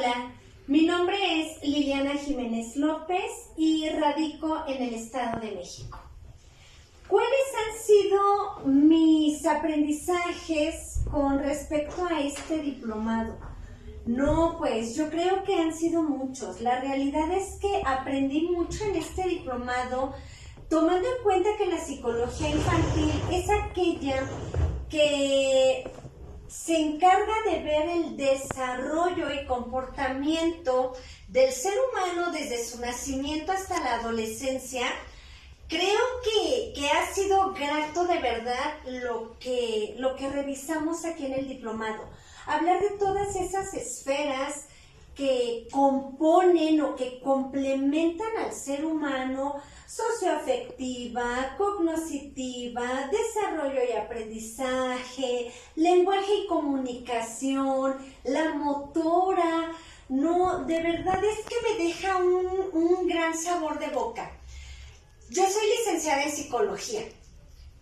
Hola, mi nombre es Liliana Jiménez López y radico en el Estado de México. ¿Cuáles han sido mis aprendizajes con respecto a este diplomado? No, pues yo creo que han sido muchos. La realidad es que aprendí mucho en este diplomado, tomando en cuenta que la psicología infantil es aquella que se encarga de ver el desarrollo y comportamiento del ser humano desde su nacimiento hasta la adolescencia. Creo que ha sido grato de verdad lo que revisamos aquí en el diplomado. Hablar de todas esas esferas que componen o que complementan al ser humano: socioafectiva, cognoscitiva, desarrollo y aprendizaje, lenguaje y comunicación, la motora. No, de verdad es que me deja un gran sabor de boca. Yo soy licenciada en psicología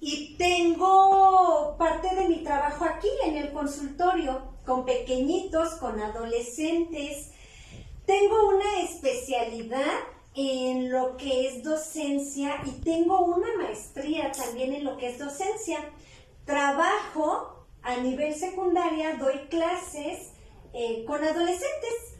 y tengo parte de mi trabajo aquí en el consultorio con pequeñitos, con adolescentes. Tengo una especialidad en lo que es docencia y tengo una maestría también en lo que es docencia. Trabajo a nivel secundaria, doy clases con adolescentes.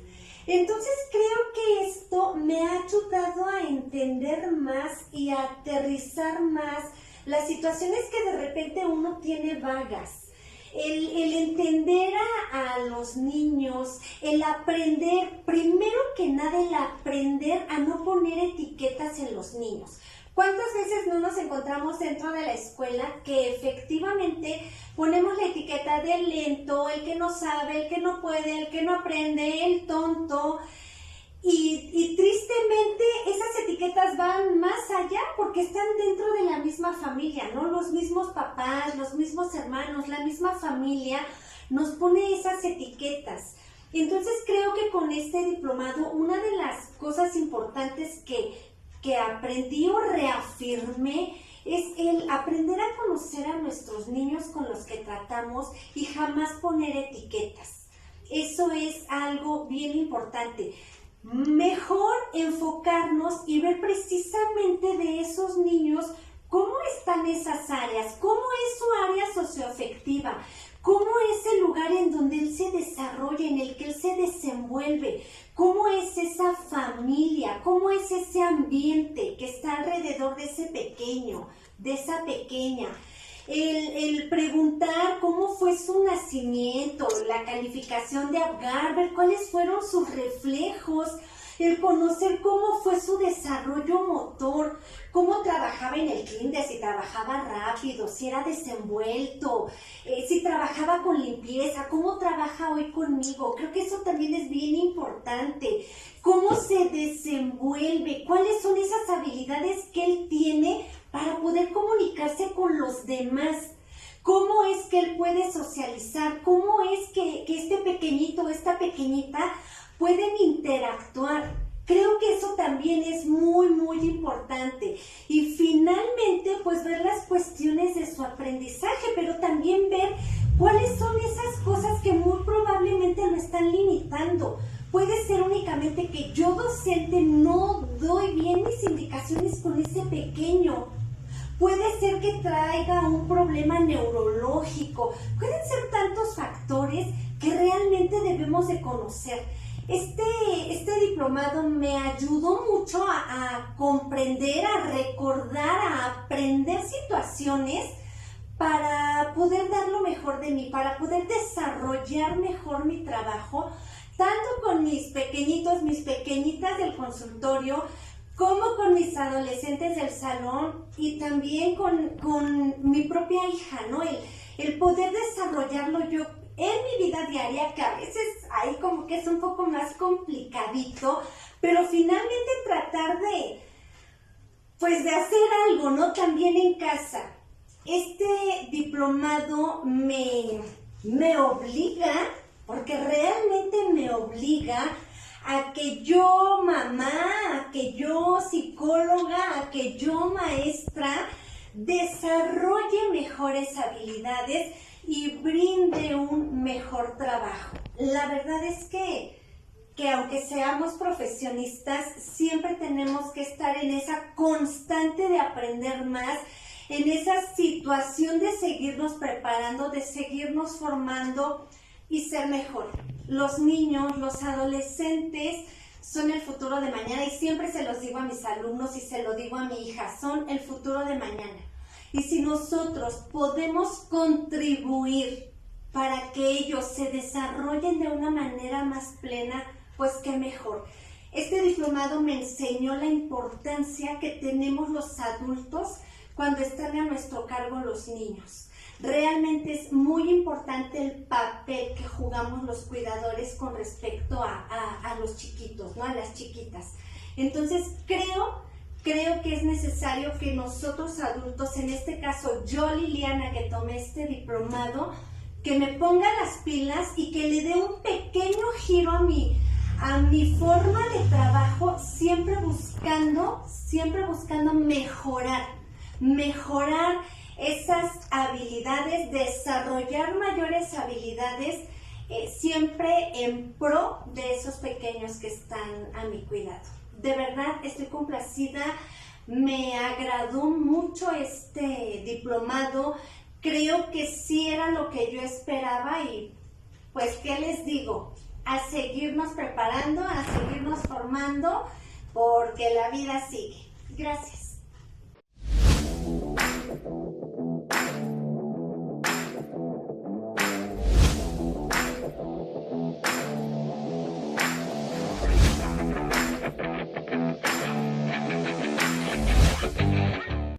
Entonces creo que esto me ha ayudado a entender más y a aterrizar más las situaciones que de repente uno tiene vagas. El entender a los niños, el aprender, primero que nada el aprender a no poner etiquetas en los niños. ¿Cuántas veces no nos encontramos dentro de la escuela que efectivamente ponemos la etiqueta del lento, el que no sabe, el que no puede, el que no aprende, el tonto? Y tristemente esas etiquetas van más allá porque están dentro de la misma familia, ¿no? Los mismos papás, los mismos hermanos, la misma familia nos pone esas etiquetas. Entonces creo que con este diplomado una de las cosas importantes que aprendí o reafirmé es el aprender a conocer a nuestros niños con los que tratamos y jamás poner etiquetas. Eso es algo bien importante. Mejor enfocarnos y ver precisamente de esos niños cómo están esas áreas, cómo es su área socioafectiva, cómo es el lugar en donde él se desarrolla, en el que él se desenvuelve, cómo es esa familia, cómo es ese ambiente que está alrededor de ese pequeño, de esa pequeña. El preguntar cómo fue su nacimiento, la calificación de Apgar, ver cuáles fueron sus reflejos, el conocer cómo fue su desarrollo motor, cómo trabajaba en el kinder, si trabajaba rápido, si era desenvuelto, si trabajaba con limpieza, cómo trabaja hoy conmigo. Creo que eso también es bien importante. Cómo se desenvuelve, cuáles son esas habilidades que él tiene para poder comunicarse con los demás. ¿Cómo es que él puede socializar? ¿Cómo es que este pequeñito o esta pequeñita pueden interactuar? Creo que eso también es muy, muy importante. Y finalmente, pues ver las cuestiones de su aprendizaje, pero también ver cuáles son esas cosas que muy probablemente lo están limitando. Puede ser únicamente que yo, docente, no doy bien mis indicaciones con ese pequeño. Puede ser que traiga un problema neurológico. Pueden ser tantos factores que realmente debemos de conocer. Este diplomado me ayudó mucho a comprender, a recordar, a aprender situaciones para poder dar lo mejor de mí, para poder desarrollar mejor mi trabajo, tanto con mis pequeñitos, mis pequeñitas del consultorio, como con mis adolescentes del salón y también con mi propia hija, ¿no? El poder desarrollarlo yo en mi vida diaria, que a veces ahí como que es un poco más complicadito, pero finalmente tratar de hacer algo, ¿no? También en casa. Este diplomado me obliga, porque realmente me obliga a que yo, mamá, a que yo, psicóloga, a que yo, maestra, desarrolle mejores habilidades y brinde un mejor trabajo. La verdad es que que aunque seamos profesionistas, siempre tenemos que estar en esa constante de aprender más, en esa situación de seguirnos preparando, de seguirnos formando y ser mejor. Los niños, los adolescentes son el futuro de mañana y siempre se los digo a mis alumnos y se lo digo a mi hija, son el futuro de mañana. Y si nosotros podemos contribuir para que ellos se desarrollen de una manera más plena, pues qué mejor. Este diplomado me enseñó la importancia que tenemos los adultos cuando están a nuestro cargo los niños. Realmente es muy importante el papel que jugamos los cuidadores con respecto a los chiquitos, ¿no? A las chiquitas. Entonces creo que es necesario que nosotros adultos, en este caso yo, Liliana, que tomé este diplomado, que me ponga las pilas y que le dé un pequeño giro a mi forma de trabajo, siempre buscando mejorar esas habilidades, desarrollar mayores habilidades, siempre en pro de esos pequeños que están a mi cuidado. De verdad estoy complacida, me agradó mucho este diplomado, creo que sí era lo que yo esperaba y pues ¿qué les digo? A seguirnos preparando, a seguirnos formando, porque la vida sigue. Gracias.